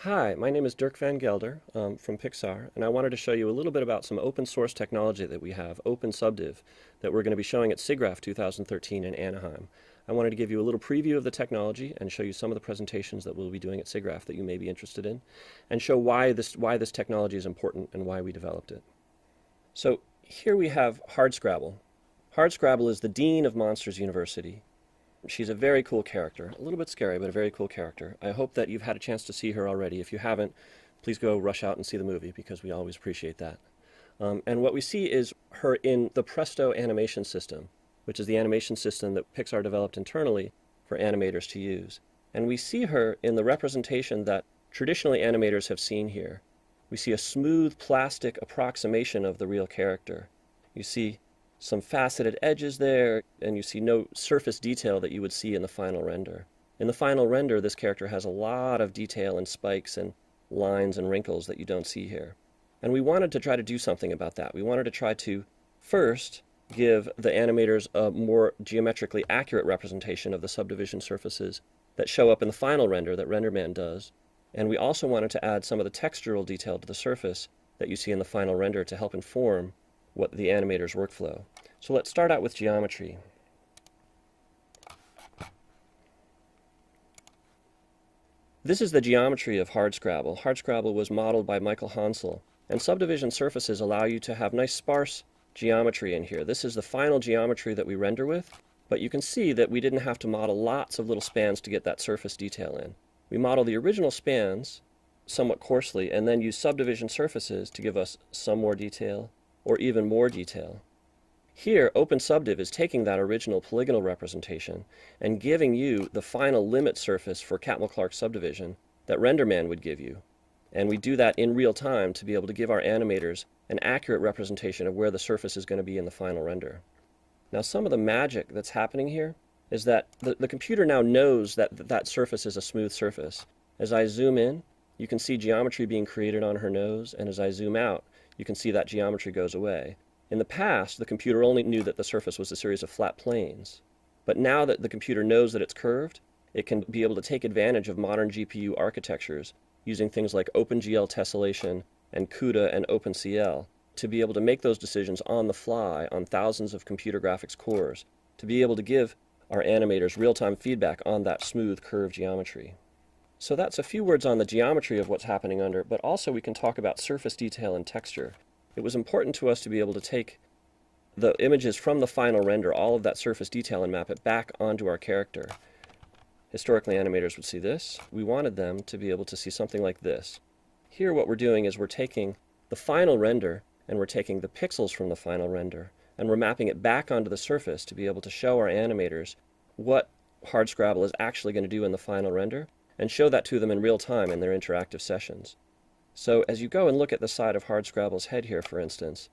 Hi, my name is Dirk van Gelder from Pixar, and I wanted to show you a little bit about some open source technology that we have, OpenSubdiv, that we're going to be showing at SIGGRAPH 2013 in Anaheim. I wanted to give you a little preview of the technology and show you some of the presentations that we'll be doing at SIGGRAPH that you may be interested in, and show why this technology is important and why we developed it. So here we have Hardscrabble. Hardscrabble is the Dean of Monsters University. She's a very cool character, a little bit scary, but a very cool character. I hope that you've had a chance to see her already. If you haven't, please go rush out and see the movie because we always appreciate that. And what we see is her in the Presto animation system, which is the animation system that Pixar developed internally for animators to use. And we see her in the representation that traditionally animators have seen here. We see a smooth plastic approximation of the real character. You see some faceted edges there, and you see no surface detail that you would see in the final render. In the final render, this character has a lot of detail and spikes and lines and wrinkles that you don't see here. And we wanted to try to do something about that. We wanted to try to first give the animators a more geometrically accurate representation of the subdivision surfaces that show up in the final render that RenderMan does. And we also wanted to add some of the textural detail to the surface that you see in the final render to help inform what the animator's workflow. So let's start out with geometry. This is the geometry of Hardscrabble. Hardscrabble was modeled by Michael Hansel, and subdivision surfaces allow you to have nice sparse geometry in here. This is the final geometry that we render with, but you can see that we didn't have to model lots of little spans to get that surface detail in. We model the original spans somewhat coarsely and then use subdivision surfaces to give us some more detail or even more detail. Here, OpenSubdiv is taking that original polygonal representation and giving you the final limit surface for Catmull-Clark subdivision that RenderMan would give you. And we do that in real time to be able to give our animators an accurate representation of where the surface is going to be in the final render. Now, some of the magic that's happening here is that the computer now knows that that surface is a smooth surface. As I zoom in, you can see geometry being created on her nose, and as I zoom out, you can see that geometry goes away. In the past, the computer only knew that the surface was a series of flat planes. But now that the computer knows that it's curved, it can be able to take advantage of modern GPU architectures using things like OpenGL tessellation and CUDA and OpenCL to be able to make those decisions on the fly on thousands of computer graphics cores, to be able to give our animators real-time feedback on that smooth curved geometry. So that's a few words on the geometry of what's happening under, but also we can talk about surface detail and texture. It was important to us to be able to take the images from the final render, all of that surface detail, and map it back onto our character. Historically, animators would see this. We wanted them to be able to see something like this. Here what we're doing is we're taking the final render and we're taking the pixels from the final render and we're mapping it back onto the surface to be able to show our animators what Hardscrabble is actually going to do in the final render and show that to them in real time in their interactive sessions. So as you go and look at the side of Hardscrabble's head here, for instance,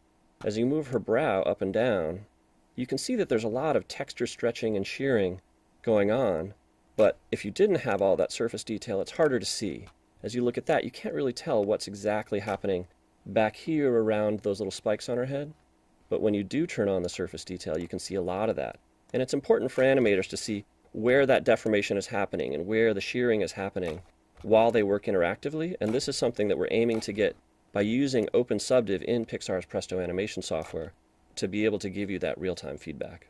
as you move her brow up and down, you can see that there's a lot of texture stretching and shearing going on, but if you didn't have all that surface detail, it's harder to see. As you look at that, you can't really tell what's exactly happening back here around those little spikes on her head, but when you do turn on the surface detail, you can see a lot of that. And it's important for animators to see where that deformation is happening and where the shearing is happening while they work interactively, and this is something that we're aiming to get by using OpenSubdiv in Pixar's Presto animation software to be able to give you that real-time feedback.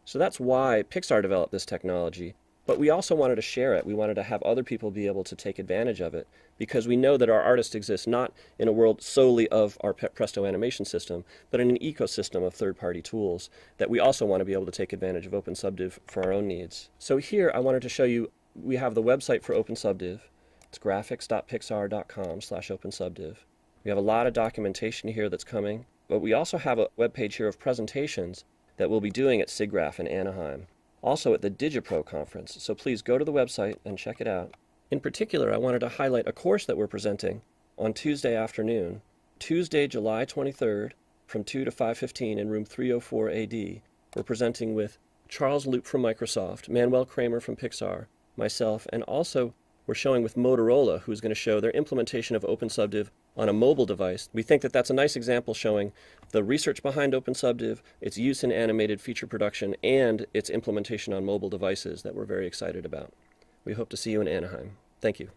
So that's why Pixar developed this technology, but we also wanted to share it. We wanted to have other people be able to take advantage of it because we know that our artists exist not in a world solely of our Presto animation system, but in an ecosystem of third-party tools that we also want to be able to take advantage of OpenSubdiv for our own needs. So here I wanted to show you, we have the website for OpenSubdiv. It's graphics.pixar.com/OpenSubdiv. We have a lot of documentation here that's coming, but we also have a webpage here of presentations that we'll be doing at SIGGRAPH in Anaheim, also at the DigiPro conference, so please go to the website and check it out. In particular, I wanted to highlight a course that we're presenting on Tuesday afternoon, Tuesday, July 23rd, from 2 to 5:15 in room 304 AD. We're presenting with Charles Loop from Microsoft, Manuel Kramer from Pixar, myself, and also we're showing with Motorola, who's going to show their implementation of OpenSubdiv on a mobile device. We think that that's a nice example showing the research behind OpenSubdiv, its use in animated feature production, and its implementation on mobile devices that we're very excited about. We hope to see you in Anaheim. Thank you.